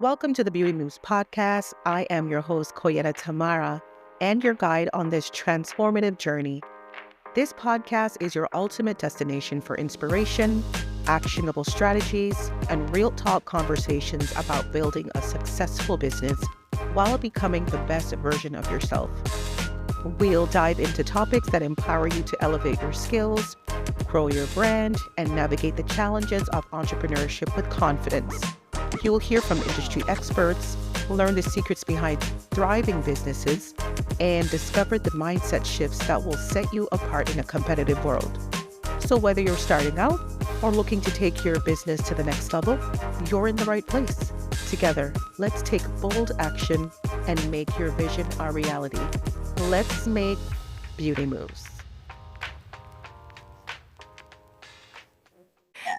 Welcome to the Beauty Moves podcast. I am your host, Coyetta Tamara, and your guide on this transformative journey. This podcast is your ultimate destination for inspiration, actionable strategies, and real talk conversations about building a successful business while becoming the best version of yourself. We'll dive into topics that empower you to elevate your skills, grow your brand, and navigate the challenges of entrepreneurship with confidence. You'll hear from industry experts, learn the secrets behind thriving businesses, and discover the mindset shifts that will set you apart in a competitive world. So whether you're starting out or looking to take your business to the next level, you're in the right place. Together, let's take bold action and make your vision a reality. Let's make beauty moves.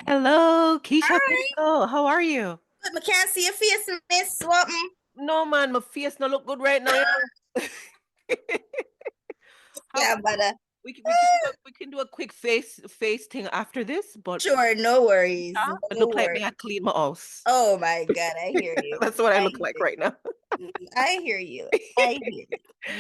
Hello, Keisha Pinto. How are you? I can't see your face, Miss Swapin. No, man, my face not look good right now. Yeah, but we can do a quick face thing after this, but sure, no worries. I look like me. I clean my house. Oh my God, I hear you. That's what I look like right now. I hear you. I hear you.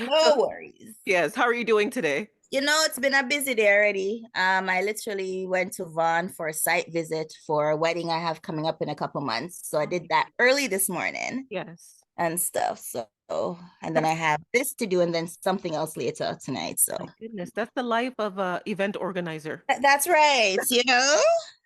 No worries. Yes. How are you doing today? It's been a busy day already. I literally went to Vaughan for a site visit for a wedding I have coming up in a couple months. So I did that early this morning. Yes. And stuff. So, and then I have this to do and then something else later tonight. So, my goodness, that's the life of a event organizer. That's right.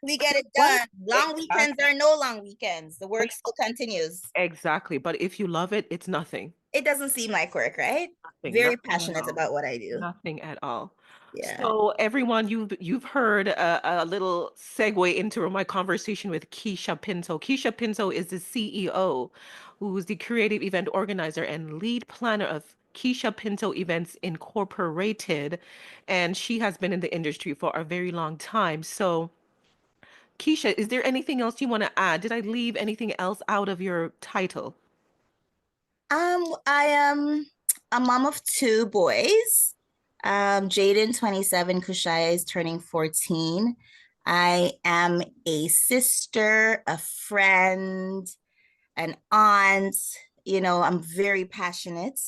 We get it done. Long weekends are no long weekends. The work still continues. Exactly. But if you love it, it's nothing. It doesn't seem like work, right? Very passionate about what I do. Nothing at all. Yeah. So everyone, you've heard a little segue into my conversation with Keisha Pinto. Keisha Pinto is the CEO, who's the creative event organizer and lead planner of Keisha Pinto Events Incorporated, and she has been in the industry for a very long time. So, Keisha, is there anything else you want to add? Did I leave anything else out of your title? I am a mom of two boys. Jaden, 27, Kushaya is turning 14. I am a sister, a friend, an aunt. I'm very passionate.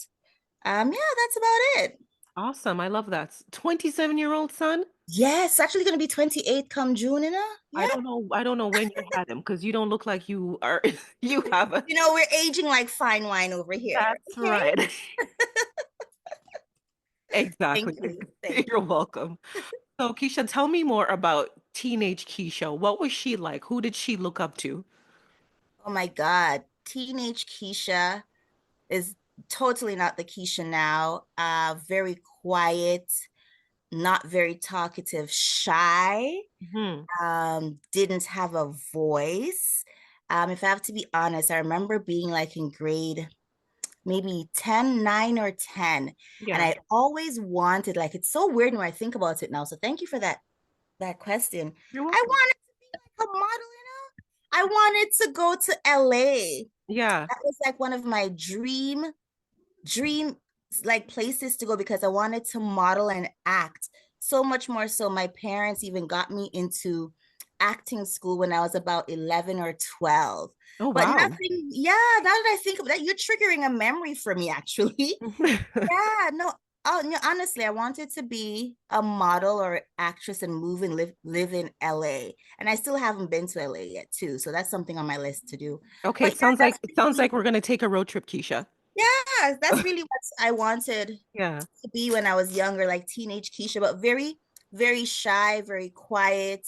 Yeah, that's about it. Awesome. I love that. 27-year-old son? Yes, actually going to be 28 come June, Yeah. I don't know when you had him because you don't look like you are you have a we're aging like fine wine over here. That's right. Exactly. Thank you. You're welcome. So Keisha, tell me more about teenage Keisha. What was she like? Who did she look up to? Oh my God. Teenage Keisha is totally not the Keisha now. Very quiet, not very talkative, shy, didn't have a voice. If I have to be honest, I remember being like in grade maybe 10, 9 or 10. Yeah. And I always wanted, like, it's so weird when I think about it now. So thank you for that question. I wanted to be like a model, I wanted to go to LA. Yeah. That was like one of my dream like places to go because I wanted to model and act. So much more so my parents even got me into acting school when I was about 11 or 12. Oh, but wow. nothing, yeah, now that I think of that, you're triggering a memory for me, actually. Yeah, no, honestly, I wanted to be a model or actress and move and live in LA. And I still haven't been to LA yet, too. So that's something on my list to do. Okay, but it sounds like we're gonna take a road trip, Keisha. Yeah, that's really what I wanted Yeah. to be when I was younger, like teenage Keisha, but very, very shy, very quiet.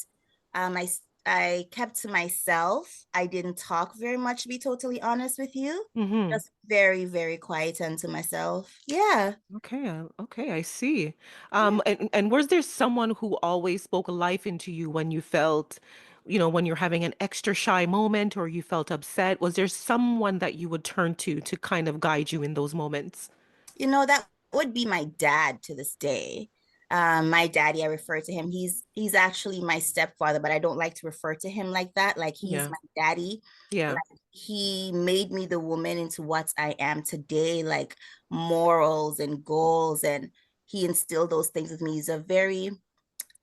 I kept to myself. I didn't talk very much, to be totally honest with you. Just very, very quiet and to myself. Yeah. Okay, I see. And was there someone who always spoke life into you when you felt, when you're having an extra shy moment or you felt upset? Was there someone that you would turn to kind of guide you in those moments? That would be my dad to this day. My daddy, I refer to him. He's actually my stepfather, but I don't like to refer to him like that. Like he's my daddy. Yeah. Like, he made me the woman into what I am today, like morals and goals, and he instilled those things with me. He's a very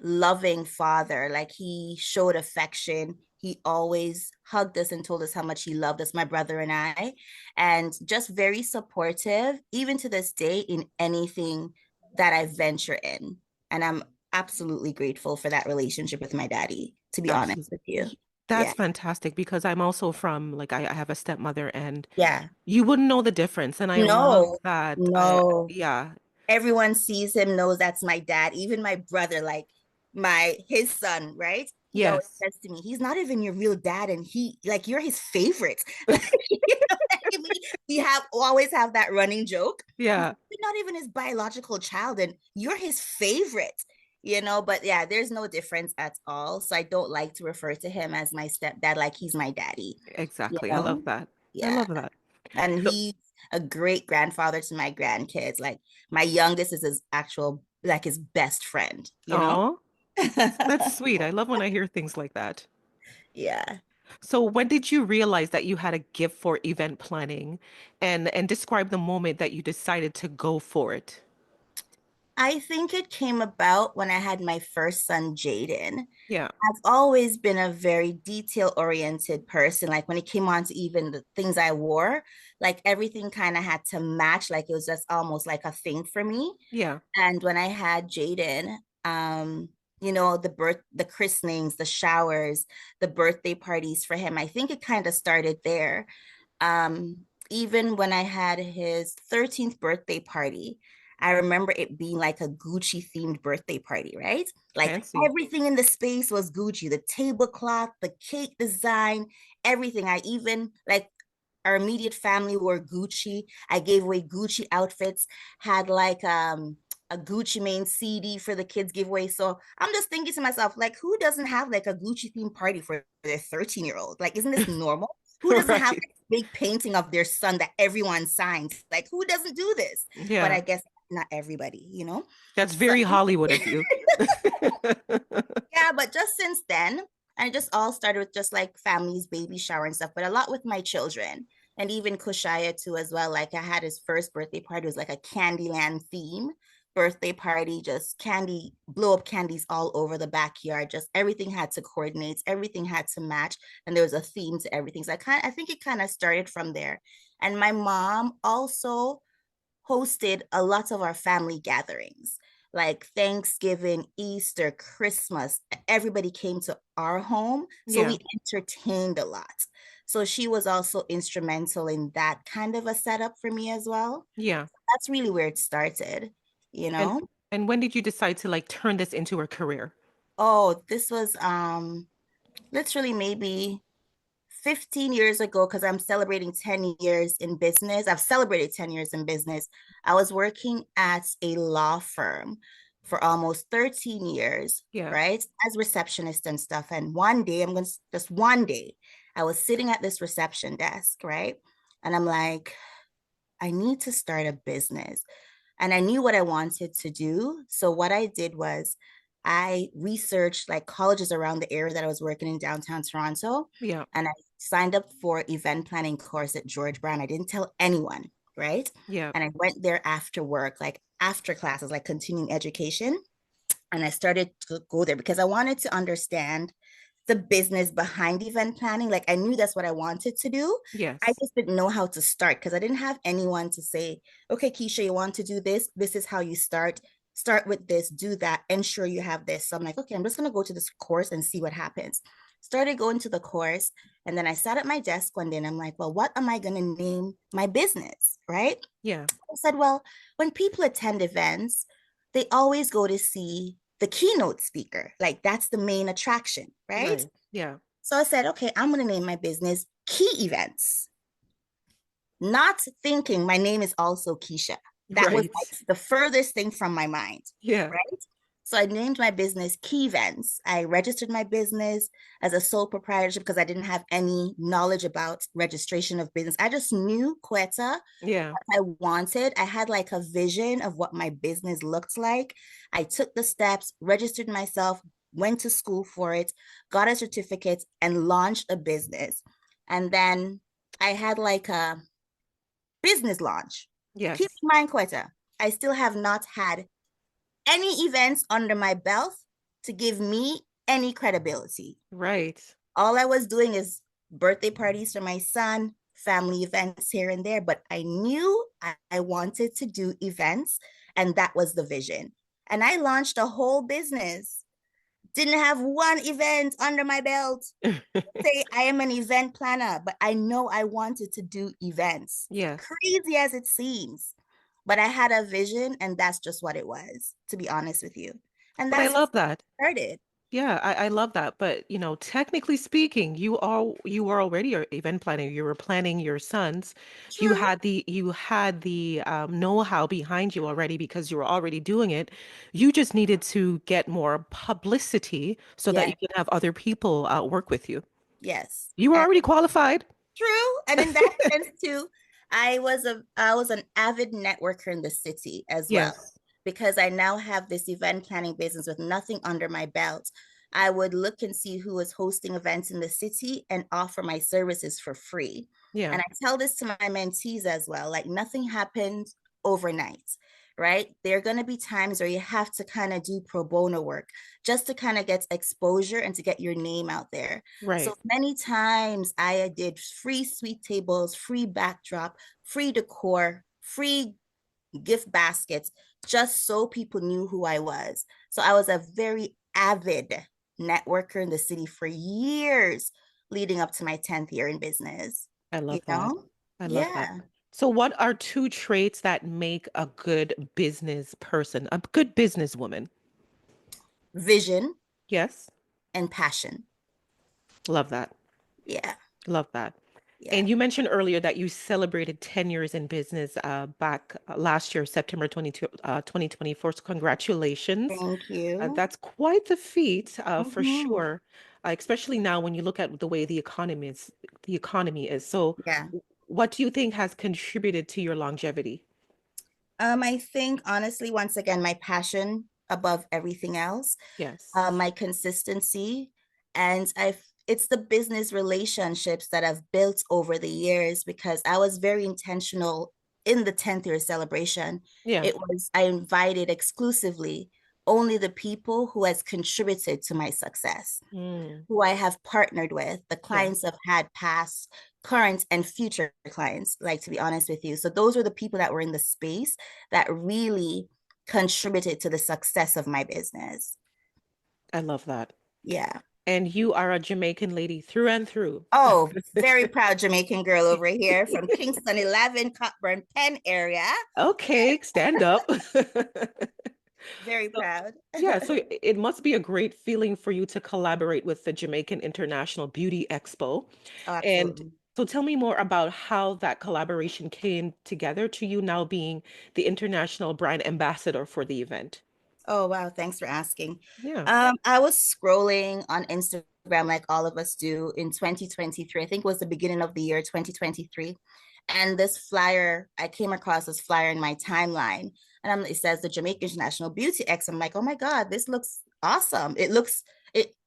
loving father. Like he showed affection. He always hugged us and told us how much he loved us, my brother and I, and just very supportive, even to this day, in anything that I venture in. And I'm absolutely grateful for that relationship with my daddy, to be honest with you. Absolutely. Yeah. That's fantastic because I'm also from like I have a stepmother and Yeah. you wouldn't know the difference. And I love No, that. no. Yeah. Everyone sees him, knows that's my dad. Even my brother, like his son, right? He always Yes. says to me, he's not even your real dad, and he like you're his favorite. Like, you know, we have always have that running joke. Yeah. You're not even his biological child, and you're his favorite. But yeah, there's no difference at all. So I don't like to refer to him as my stepdad, like he's my daddy, you Exactly. I love know? that. I Yeah. love that. And So, he's a great grandfather to my grandkids. Like my youngest is his actual, like his best friend. oh, that's sweet. I love when I hear things like that. Yeah. So when did you realize that you had a gift for event planning and describe the moment that you decided to go for it? I think it came about when I had my first son, Jaden. Yeah. I've always been a very detail oriented person. Like when it came on to even the things I wore, like everything kind of had to match. Like it was just almost like a thing for me. Yeah. And when I had Jaden, the christenings, the showers, the birthday parties for him, I think it kind of started there. Um, Even when I had his 13th birthday party, I remember it being like a Gucci themed birthday party, right? Like Fancy. everything in the space was Gucci, the tablecloth, the cake design, everything. I even like our immediate family wore Gucci. I gave away Gucci outfits, had like a Gucci Mane CD for the kids giveaway. So I'm just thinking to myself, like, who doesn't have like a Gucci themed party for their 13-year-old? Like, isn't this normal? Who doesn't have Right. like, a big painting of their son that everyone signs? Like, who doesn't do this? But Yeah. I guess not everybody. That's So very Hollywood of you. yeah, but just since then, and it just all started with just like families, baby shower and stuff, but a lot with my children and even Kushaya too as well. Like I had his first birthday party, it was like a Candyland theme birthday party, just candy, blow up candies all over the backyard. Just everything had to coordinate, everything had to match, and there was a theme to everything. So I think it kind of started from there. And my mom also hosted a lot of our family gatherings like Thanksgiving, Easter, Christmas. Everybody came to our home. So Yeah. we entertained a lot. So she was also instrumental in that kind of a setup for me as well. Yeah. That's really where it started, you And know? and when did you decide to like turn this into a career? Oh, this was literally maybe 15 years ago, because I'm celebrating 10 years in business. I've celebrated 10 years in business. I was working at a law firm for almost 13 years, Yeah. right? As receptionist and stuff. And one day, just one day, I was sitting at this reception desk, right? And I'm like, I need to start a business. And I knew what I wanted to do. So what I did was I researched like colleges around the area that I was working in downtown Toronto. Yeah. And I signed up for event planning course at George Brown. I didn't tell anyone, right? Yeah. And I went there after work, like after classes, like continuing education. And I started to go there because I wanted to understand the business behind event planning. Like I knew that's what I wanted to do. I Yes. just didn't know how to start because I didn't have anyone to say, okay, Keisha, you want to do this? This is how you start. Start with this, do that, ensure you have this. So I'm like, okay, I'm just going to go to this course and see what happens. Started going to the course. And then I sat at my desk one day and I'm like, well, what am I going to name my business? Right. Yeah. I said, well, when people attend events, they always go to see the keynote speaker. Like that's the main attraction, right? Right. Yeah. So I said, okay, I'm going to name my business Key Events, not thinking my name is also Keisha. That was Right. like the furthest thing from my mind, Yeah. right? So I named my business Key Events. I registered my business as a sole proprietorship because I didn't have any knowledge about registration of business. I just knew Coyetta Yeah. I wanted. I had like a vision of what my business looked like. I took the steps, registered myself, went to school for it, got a certificate, and launched a business. And then I had like a business launch. Keep Yes. in mind, Quetta, I still have not had any events under my belt to give me any credibility. Right. All I was doing is birthday parties for my son, family events here and there, but I knew I wanted to do events, and that was the vision. And I launched a whole business. Didn't have one event under my belt. Say I am an event planner, but I know I wanted to do events. Yes. Crazy as it seems. But I had a vision, and that's just what it was, to be honest with you. And But I that's how love that. I started. Yeah, I love that. But technically speaking, you are already an event planner. You were planning your sons. True. You had the know-how behind you already because you were already doing it. You just needed to get more publicity so that Yeah. you can have other people work with you. Yes. You were And already qualified. true. And in that sense too, I was an avid networker in the city as well, Yes. because I now have this event planning business with nothing under my belt. I would look and see who was hosting events in the city and offer my services for free. Yeah. And I tell this to my mentees as well, like nothing happens overnight, right? There are going to be times where you have to kind of do pro bono work just to kind of get exposure and to get your name out there. So Right. many times I did free sweet tables, free backdrop, free decor, free gift baskets, just so people knew who I was. So I was a very avid networker in the city for years leading up to my 10th year in business. I You love that. know? I love that. Yeah. So, what are two traits that make a good business person, a good businesswoman? Vision Yes. and passion. Love that. Yeah. Love that. Yeah. And you mentioned earlier that you celebrated 10 years in business back last year, September 22, 2024. So congratulations. Thank you. That's quite the feat for Mm-hmm. sure, especially now when you look at the way the economy is. So Yeah. what do you think has contributed to your longevity? I think honestly, once again, my passion above everything else, Yes. my consistency, and it's the business relationships that I've built over the years, because I was very intentional in the 10th year celebration. Yeah. I invited exclusively only the people who has contributed to my success, Mm, who I have partnered with, the yeah. clients I've had past, current, and future clients, like to be honest with you. So those were the people that were in the space that really contributed to the success of my business. I love that. Yeah. And you are a Jamaican lady through and through. Oh, very proud Jamaican girl over here from Kingston 11, Cockburn, Penn area. Okay, stand up. Very So, proud. yeah, so it must be a great feeling for you to collaborate with the Jamaican International Beauty Expo. Oh, And absolutely. so tell me more about how that collaboration came together to you now being the international brand ambassador for the event. Oh, wow. Thanks for asking. Yeah. I was scrolling on Instagram like all of us do in 2023. I think it was the beginning of the year 2023. And this flyer, I came across this flyer in my timeline. And it says the Jamaica International Beauty X. I'm like, oh my God, this looks awesome.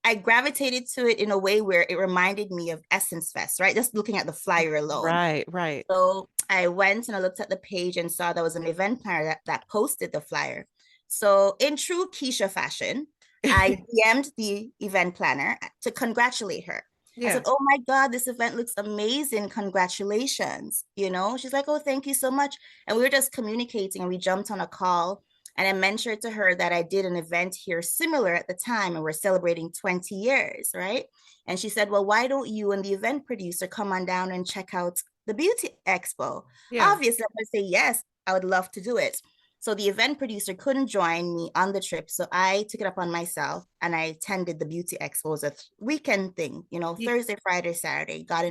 I gravitated to it in a way where it reminded me of Essence Fest, right? Just looking at the flyer alone. Right, right. So I went and I looked at the page and saw there was an event planner that posted the flyer. So in true Keisha fashion, I DM'd the event planner to congratulate her. I said, Yeah. oh my God, this event looks amazing. Congratulations. She's like, oh, thank you so much. And we were just communicating and we jumped on a call. And I mentioned to her that I did an event here similar at the time and we're celebrating 20 years, right? And she said, well, why don't you and the event producer come on down and check out the beauty expo? Yeah. Obviously, I'm going to say, yes, I would love to do it. So the event producer couldn't join me on the trip. So I took it up on myself and I attended the beauty expo. It was a weekend thing, Ye- Thursday, Friday, Saturday, got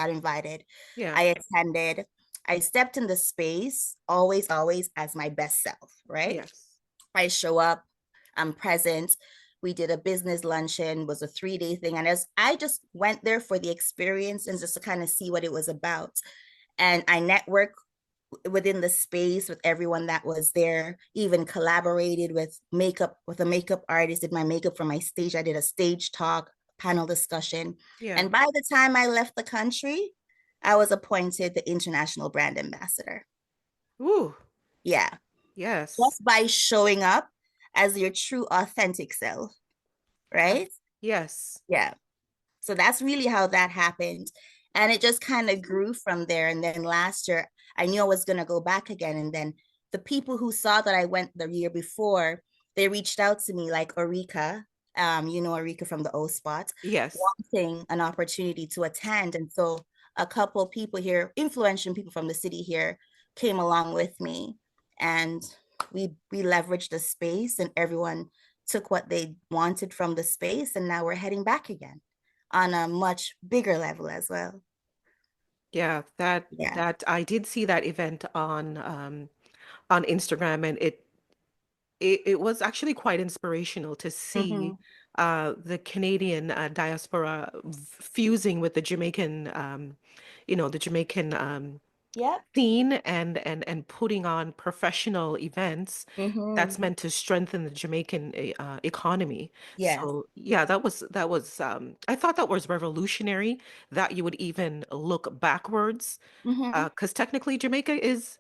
invited. Yeah. I attended. I stepped in the space, always, always as my best self, right? Yes. I show up, I'm present. We did a business luncheon, was a 3-day thing. And as I just went there for the experience and just to kind of see what it was about. And I networked within the space with everyone that was there, even collaborated with a makeup artist, did my makeup for my stage. I did a stage talk, panel discussion. Yeah. And by the time I left the country, I was appointed the international brand ambassador. Ooh. Yeah. Yes. Just by showing up as your true authentic self, Uh, right? yes. Yeah. So that's really how that happened. And it just kind of grew from there. And then last year, I knew I was going to go back again. And then the people who saw that I went the year before, they reached out to me, like Eureka, you know, Eureka from the O Spot, Yes. wanting an opportunity to attend. And so a couple people here, influential people from the city here, came along with me, and we leveraged the space, and everyone took what they wanted from the space, and now we're heading back again on a much bigger level as well. Yeah, that Yeah. that I did see that event on Instagram, and it was actually quite inspirational to see Mm-hmm. the Canadian diaspora fusing with the Jamaican the Jamaican Yep. scene and putting on professional events Mm-hmm. that's meant to strengthen the Jamaican economy. Yes. So yeah, that was I thought that was revolutionary that you would even look backwards Mm-hmm. because technically Jamaica is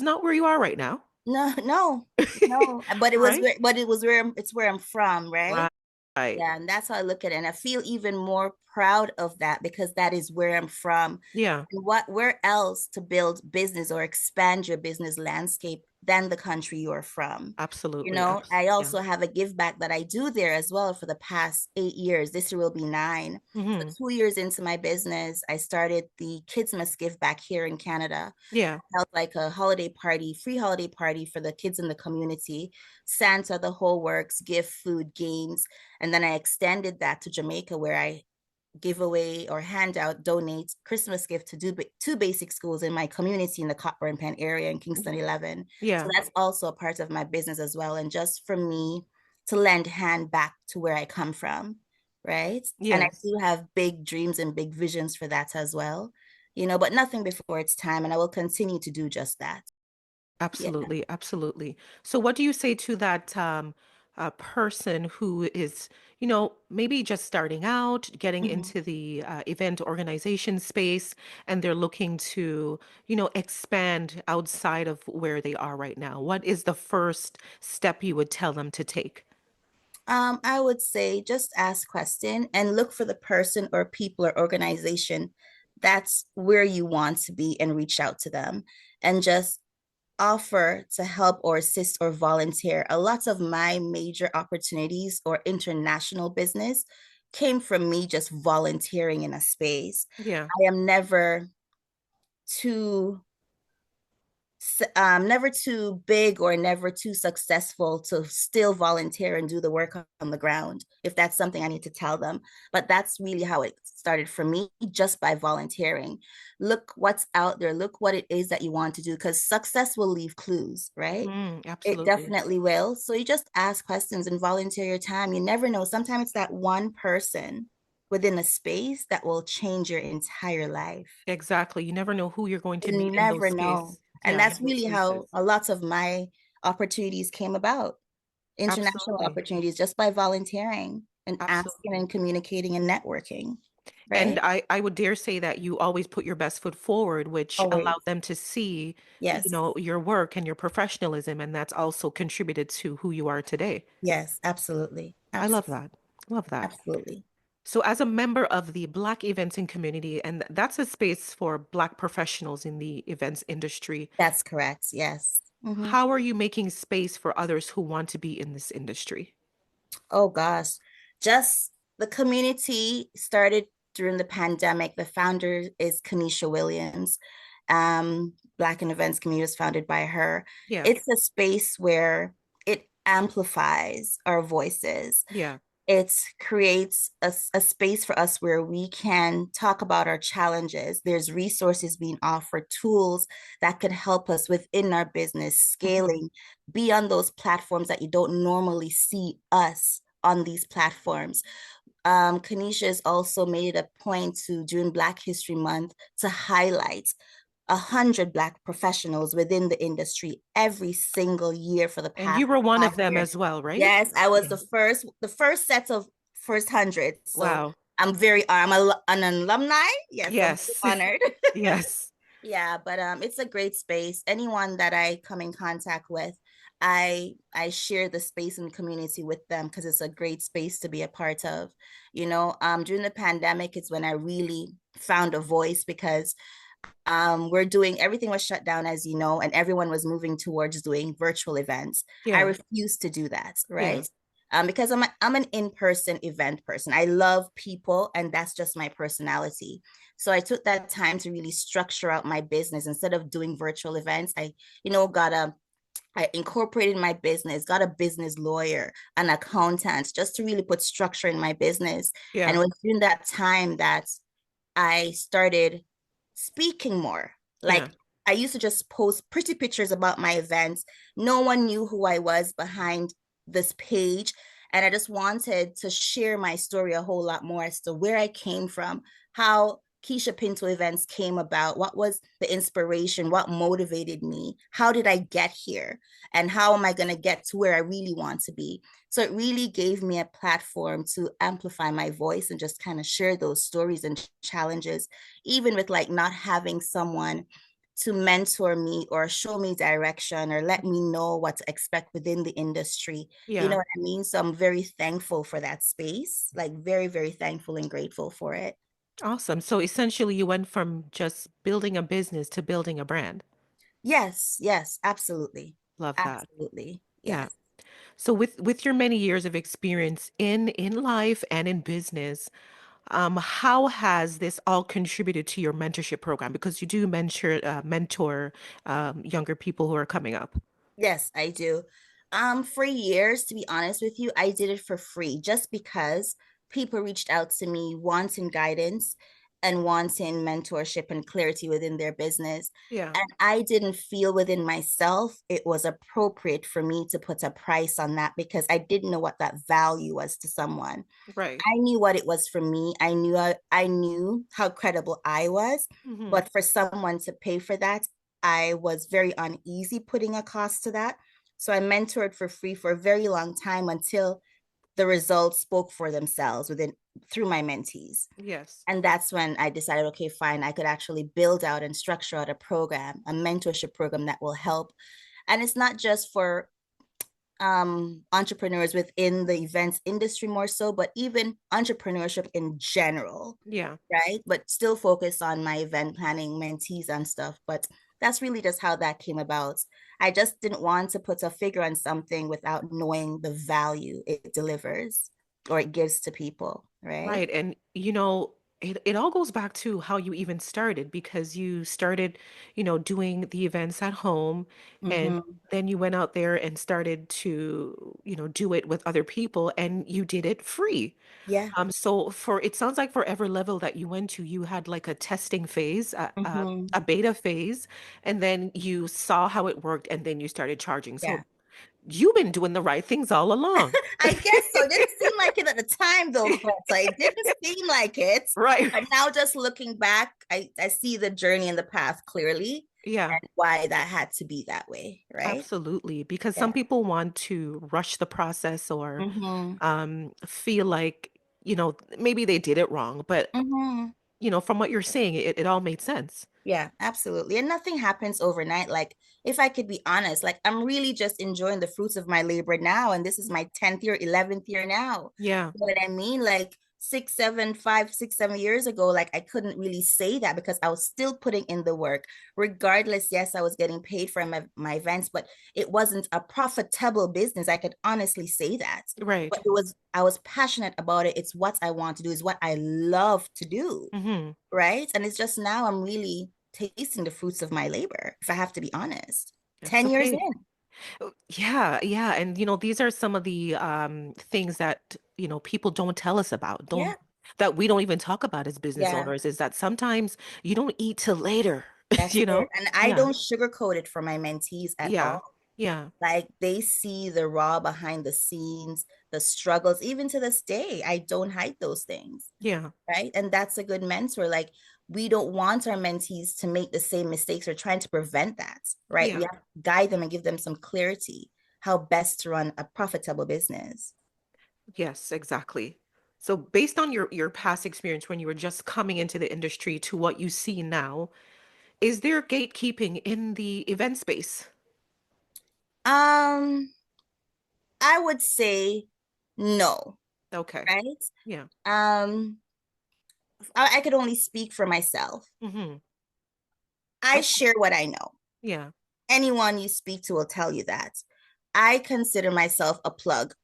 not where you are right now. No, no, no. But it was Right? where, but it was where it's where I'm from, right? Right. Right. Yeah, and that's how I look at it. And I feel even more proud of that because that is where I'm from. Yeah, And where else to build business or expand your business landscape than the country you're from? You absolutely. know, I Yeah. also have a give back that I do there as well for the past 8 years. This year will be 9. So Hmm. 2 years into my business, I started the Kidsmas Giftback here in Canada. Yeah. Held like a holiday party, free holiday party for the kids in the community. Santa, the whole works, gift, food, games. And then I extended that to Jamaica, where I give away or hand out, donate Christmas gift to two basic schools in my community in the Copper and Pen area in Kingston 11. So Yeah. that's also a part of my business as well. And just for me to lend hand back to where I come from, right? And I Yes. do have big dreams and big visions for that as well, you know, but nothing before it's time. And I will continue to do just that. Yeah. Absolutely, absolutely. So what do you say to that person who is, maybe just starting out, getting Mhm. into the event organization space, and they're looking to, expand outside of where they are right now? What is the first step you would tell them to take? I would say just ask question and look for the person or people or organization that's where you want to be and reach out to them and just offer to help or assist or volunteer. A lot of my major opportunities or international business came from me just volunteering in a space. Yeah. I am too never too big or never too successful to still volunteer and do the work on the ground if that's something I need to tell them. But that's really how it started for me, just by volunteering. Look what's out there, look what it is that you want to do, because success will leave clues, right? It Absolutely. definitely will. So you just ask questions and volunteer your time. You never know. Sometimes it's that one person within a space that will change your entire life. Exactly. You never know who you're going to You meet in those never know. space. And Yeah, that's in those really how spaces. a lot of my opportunities came about, international Absolutely. opportunities, just by volunteering and asking Absolutely. and communicating and networking, And right? I would dare say that you always put your best foot forward, which allowed Always. them to see, Yes. your work and your professionalism, and that's also contributed to who you are today. Yes, absolutely. I love Absolutely. that. Love that. Absolutely. So as a member of the Black eventing community, and that's a space for Black professionals in the events industry, That's correct. Yes. Hmm. how are you making space for others who want to be in this industry? Oh gosh. Just the community started during the pandemic. The founder is Kanisha Williams. Black in Events Community was founded by her. Yeah. It's a space where it amplifies our voices. Yeah. It creates a space for us where we can talk about our challenges. There's resources being offered, tools that could help us within our business, Hmm. scaling, be on those platforms that you don't normally see us on these platforms. Kanisha has also made it a point to, during Black History Month, to highlight 100 Black professionals within the industry every single year for the And past you were one of 5 them years. as well, right? Yes, I was Yeah. the first set of first 100. So Wow. an alumni. Yes, I'm Yes. honored. Yes. Yeah, but it's a great space. Anyone that I come in contact with, I share the space and community with them because it's a great space to be a part of. During the pandemic is when I really found a voice because we're doing everything was shut down, as you know, and everyone was moving towards doing virtual events. I Yeah. refused to do that, Yeah. right? Because I'm an in-person event person. I love people, and that's just my personality. So I took that time to really structure out my business instead of doing virtual events. I incorporated my business, got a business lawyer, an accountant, just to really put structure in my business. And Yeah. it was during that time that I started speaking more. Yeah. Like I used to just post pretty pictures about my events. No one knew who I was behind this page. And I just wanted to share my story a whole lot more as to where I came from, how Keisha Pinto events came about, what was the inspiration, what motivated me, how did I get here, and how am I going to get to where I really want to be. So it really gave me a platform to amplify my voice and just kind of share those stories and challenges, even with like not having someone to mentor me or show me direction or let me know what to expect within the industry. You know Yeah. what I mean? So I'm very thankful for that space, like very, very thankful and grateful for it. Awesome. So essentially, you went from just building a business to building a brand. Yes, yes, absolutely. Love that. Absolutely. Yeah. Yes. So with your many years of experience in life and in business, how has this all contributed to your mentorship program? Because you do mentor younger people who are coming up. Yes, I do. For years, to be honest with you, I did it for free just because people reached out to me wanting guidance and wanting mentorship and clarity within their business. Yeah. And I didn't feel within myself it was appropriate for me to put a price on that because I didn't know what that value was to someone. Right. I knew what it was for me. I knew how credible I was, Hmm. but for someone to pay for that, I was very uneasy putting a cost to that. So I mentored for free for a very long time until the results spoke for themselves within through my mentees. Yes. And that's when I decided, okay, fine, I could actually build out and structure out a program, a mentorship program that will help. And it's not just for entrepreneurs within the events industry more so, but even entrepreneurship in general, Yeah. right? But still focus on my event planning mentees and stuff. But that's really just how that came about. I just didn't want to put a figure on something without knowing the value it delivers or it gives to people, right? Right. And it all goes back to how you even started because you started, doing the events at home and Mm-hmm. then you went out there and started to, do it with other people and you did it free. Yeah. So it sounds like for every level that you went to, you had like a testing phase, Mm-hmm. a beta phase, and then you saw how it worked and then you started charging. Yeah. So you've been doing the right things all along. I guess so. It didn't seem like it at the time, though, Coyetta. It didn't seem like it. Right. But now, just looking back, I see the journey and the path clearly Yeah. and why that had to be that way, right? Absolutely, because Yeah. some people want to rush the process or Mm-hmm. feel like, maybe they did it wrong, but Mm-hmm. from what you're saying, it all made sense. Yeah, absolutely. And nothing happens overnight. Like, if I could be honest, like, I'm really just enjoying the fruits of my labor now. And this is my 10th year, 11th year now. Yeah. You know what I mean? Like, 6, 7, 5, 6, 7 years ago, like, I couldn't really say that because I was still putting in the work. Regardless, yes, I was getting paid for my events, but it wasn't a profitable business. I could honestly say that. Right. But I was passionate about it. It's what I want to do, is what I love to do. Hmm. Right. And it's just now I'm really tasting the fruits of my labor, if I have to be honest. That's 10 years okay. in. Yeah, yeah. And these are some of the things that, people don't tell us about, Yeah. don't that we don't even talk about as business Yeah. owners, is that sometimes you don't eat till later, That's you it. know? And I Yeah. don't sugarcoat it for my mentees at Yeah. all. Yeah. Like they see the raw behind the scenes, the struggles, even to this day. I don't hide those things. Yeah. Right. And that's a good mentor. Like we don't want our mentees to make the same mistakes. We're trying to prevent that. Right. We Yeah. have to guide them and give them some clarity how best to run a profitable business. Yes, exactly. So based on your past experience when you were just coming into the industry to what you see now, is there gatekeeping in the event space? Um, I would say no, Okay. right? Yeah. Um, I could only speak for myself. Mm-hmm. I Okay. share what I know. Yeah. Anyone you speak to will tell you that. I consider myself a plug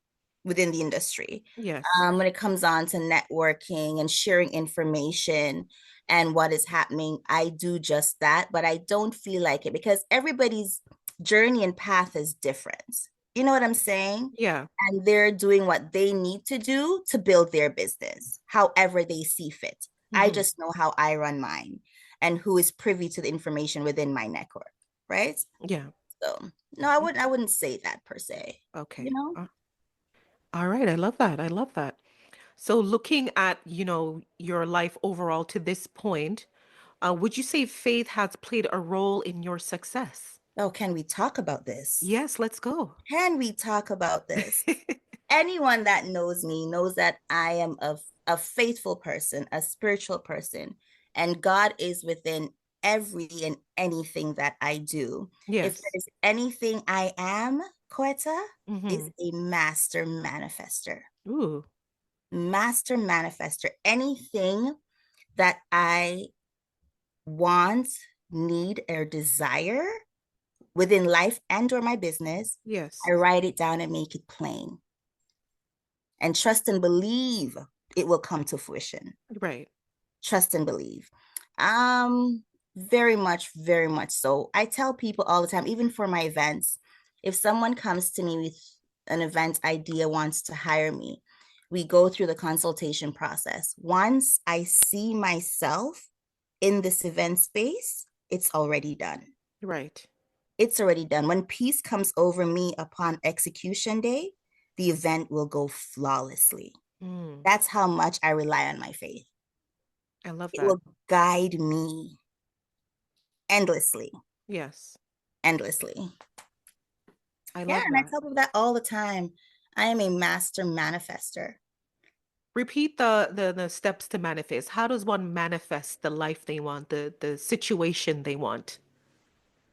within the industry. Yes. When it comes on to networking and sharing information and what is happening, I do just that, but I don't feel like it because everybody's journey and path is different. You know what I'm saying? Yeah. And they're doing what they need to do to build their business, however they see fit. I Mm-hmm. just know how I run mine and who is privy to the information within my network, right? Yeah. So no, I wouldn't say that per se, you Okay. know? All right. I love that. I love that. So looking at, your life overall to this point, would you say faith has played a role in your success? Oh, can we talk about this? Yes, let's go. Can we talk about this? Anyone that knows me knows that I am a faithful person, a spiritual person, and God is within every and anything that I do. If Yes. there's anything I am, Coyetta Mm-hmm. is a master manifester. Ooh. Master manifester. Anything that I want, need, or desire within life and or my business, Yes. I write it down and make it plain and trust and believe it will come to fruition. Right. Trust and believe. Um, very much so. I tell people all the time, even for my events, if someone comes to me with an event idea, wants to hire me, we go through the consultation process. Once I see myself in this event space, it's already done. Right. It's already done. When peace comes over me upon execution day, the event will go flawlessly. Mm. That's how much I rely on my faith. I love It that. will guide me endlessly, Yes. endlessly. I Yeah, love and I that. tell people that all the time. I am a master manifester. Repeat the steps to manifest. How does one manifest the life they want, the situation they want?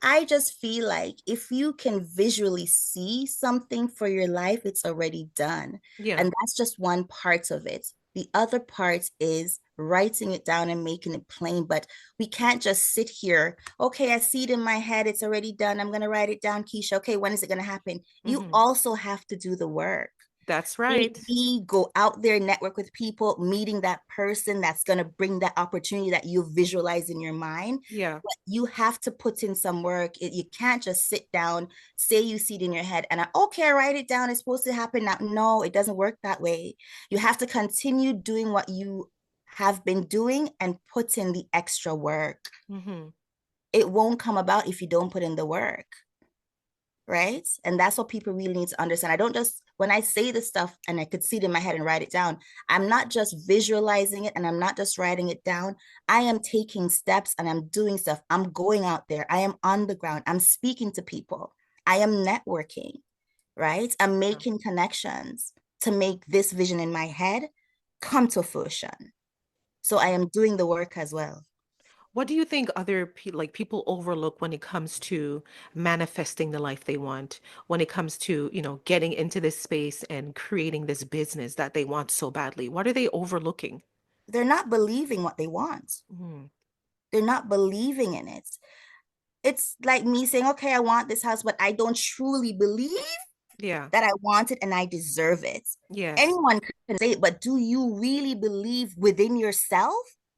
I just feel like if you can visually see something for your life, it's already done. Yeah. And that's just one part of it. The other part is writing it down and making it plain. But we can't just sit here. Okay, I see it in my head. It's already done. I'm going to write it down, Keisha. Okay, when is it going to happen? You Mm-hmm. also have to do the work. That's right. Maybe go out there, network with people, meeting that person that's going to bring that opportunity that you visualize in your mind. Yeah. But you have to put in some work. You can't just sit down, say you see it in your head, and okay, I write it down. It's supposed to happen now. No, it doesn't work that way. You have to continue doing what you have been doing and put in the extra work. Mm-hmm. It won't come about if you don't put in the work, right? And that's what people really need to understand. I don't just, when I say this stuff and I could see it in my head and write it down, I'm not just visualizing it and I'm not just writing it down. I am taking steps and I'm doing stuff. I'm going out there. I am on the ground. I'm speaking to people. I am networking, right? I'm Yeah. making connections to make this vision in my head come to fruition. So I am doing the work as well. What do you think other people overlook when it comes to manifesting the life they want, when it comes to, getting into this space and creating this business that they want so badly? What are they overlooking? They're not believing what they want. Mm. They're not believing in it. It's like me saying, okay, I want this house, but I don't truly believe Yeah. that I want it and I deserve it. Yes. Anyone can say it, but do you really believe within yourself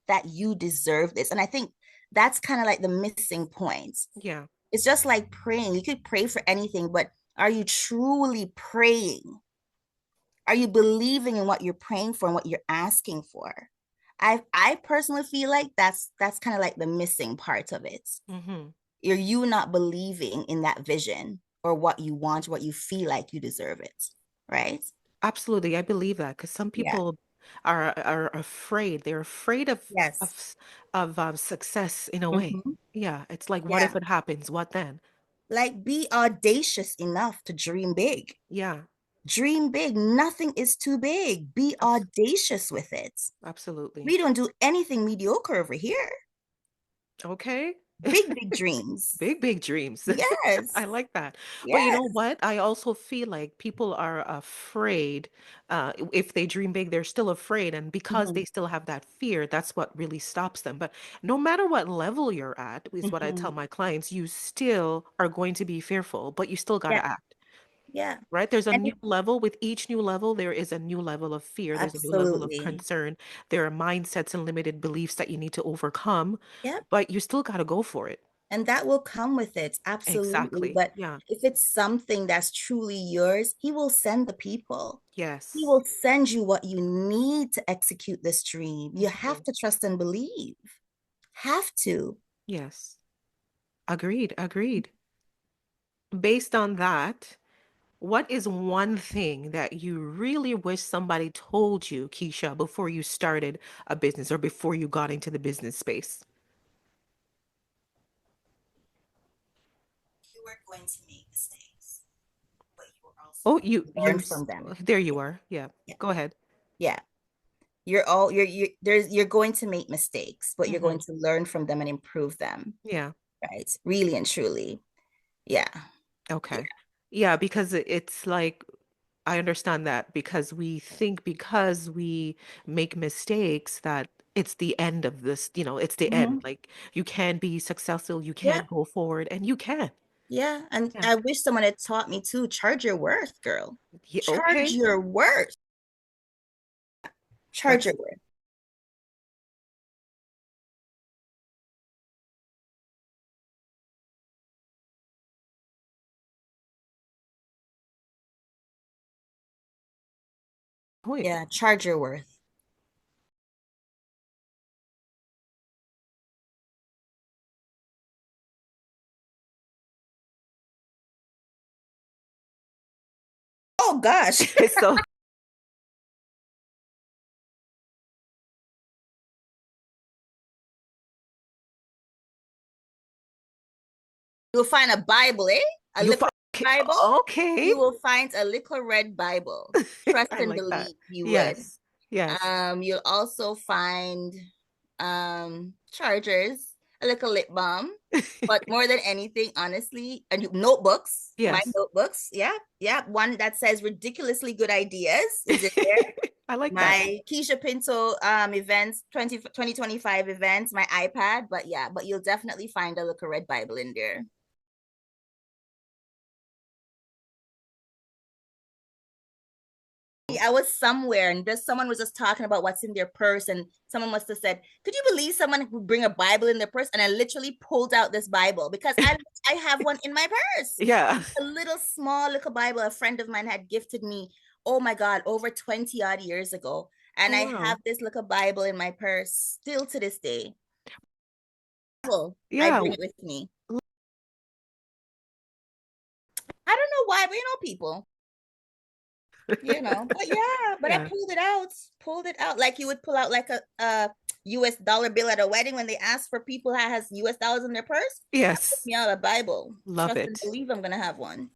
that you deserve this? And I think that's kind of like the missing point. Yeah. It's just like praying. You could pray for anything, but are you truly praying? Are you believing in what you're praying for and what you're asking for? I personally feel like that's kind of like the missing part of it. Mm-hmm. Are you not believing in that vision or what you want, what you feel like you deserve it, right? Absolutely. I believe that because some Yeah. people are afraid. They're afraid Yes. of success in a way. Mhm. Yeah. It's like, what if Yeah. it happens? What then? Like be audacious enough to dream big. Yeah. Dream big. Nothing is too big. Be Abs audacious with it. Absolutely. We don't do anything mediocre over here. Okay. Big dreams. Big dreams. I Yes. like that. But you know Yes. what? I also feel like people are afraid. If they dream big, they're still afraid. And because Hmm. they still have that fear, that's what really stops them. But no matter what level you're at, is what I tell Hmm. my clients, you still are going to be fearful, but you still got Yeah. to act. Yeah. Right? There's a And new level. With each new level, there is a new level of fear. There's a new level of absolutely. concern. There are mindsets and limited beliefs that you need to overcome, Yep. but you still got to go for it. And that will come with it. Absolutely. Exactly. But Yeah. if it's something that's truly yours, he will send the people. He Yes. will send you what you need to execute this dream. You have Mhm. to trust and believe. Have to. Yes. Agreed. Agreed. Based on that, what is one thing that you really wish somebody told you, Keisha, before you started a business or before you got into the business space? You are going to make mistakes, but you will also Oh, you, learn from them. there you Yeah. are. Yeah. Yeah. Go ahead. Yeah. You're going to make mistakes, but you're going Hmm. to learn from them and improve them. Yeah. Right. Really and truly. Yeah. Yeah. Okay. Yeah, because it's like I understand that because we think because we make mistakes that it's the end of this, it's the end. Mhm. Like you can be successful, you Yeah. can go forward, and you can. Yeah. And Yeah. I wish someone had taught me to charge your worth, girl. Yeah, Charge okay. your worth. Charge your That's worth. the point. Yeah. Charge your worth. Oh gosh. So You'll find a Bible, eh? A you little okay, Bible. okay. You will find a little red Bible. Trust I and like that. believe you would. Yes. Yes. You'll also find chargers, a little lip balm, but more than anything, honestly, and notebooks, my Yes. notebooks. Yeah, yeah. One that says ridiculously good ideas is it there. I like that. My Keisha Pinto events, 2025 events, my iPad. But yeah, but you'll definitely find a little red Bible in there. I was somewhere and just someone was just talking about what's in their purse, and someone must have said, "Could you believe someone would bring a Bible in their purse?" And I literally pulled out this Bible because I have one in my purse, Yeah. a little small little Bible a friend of mine had gifted me. Oh my God, over 20 odd years ago, and Oh, I wow. have this little Bible in my purse still to this day. Well, I Yeah. bring it with me. I don't know why, but people. But yeah, but I Yeah. pulled it out like you would pull out like a US dollar bill at a wedding when they ask for people that has US dollars in their purse. I pulled Yes. me out a Bible. Love Trust and it. believe I'm gonna have one.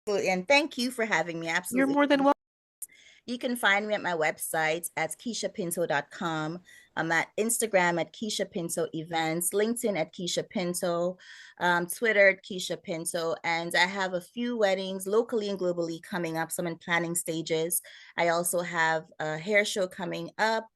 Absolutely. And thank you for having me. You're Absolutely. more than welcome. You can find me at my website at keishapinto.com. I'm at Instagram at Keisha Pinto Events, LinkedIn at Keisha Pinto, Twitter at Keisha Pinto. And I have a few weddings locally and globally coming up, some in planning stages. I also have a hair show coming up.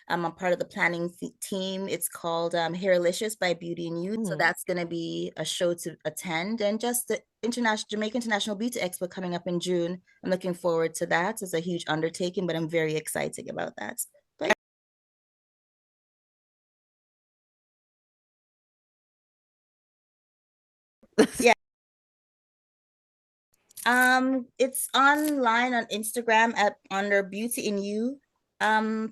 I'm a part of the planning team. It's called Hairlicious by Beauty and Youth. So Mm. that's going to be a show to attend. And just the Jamaica International Beauty Expo coming up in June. I'm looking forward to that. It's a huge undertaking, but I'm very excited about that. But yeah, it's online on Instagram at under Beauty in You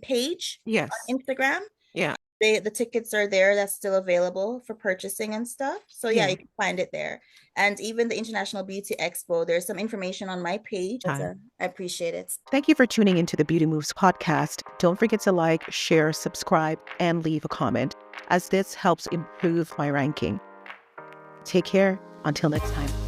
page Yes. on Instagram. Yeah. The tickets are there. That's still available for purchasing and stuff. So yeah, Yeah. you can find it there. And even the International Beauty Expo, there's some information on my page. Time. I appreciate it. Thank you for tuning into the Beauty Moves podcast. Don't forget to like, share, subscribe, and leave a comment, as this helps improve my ranking. Take care. Until next time.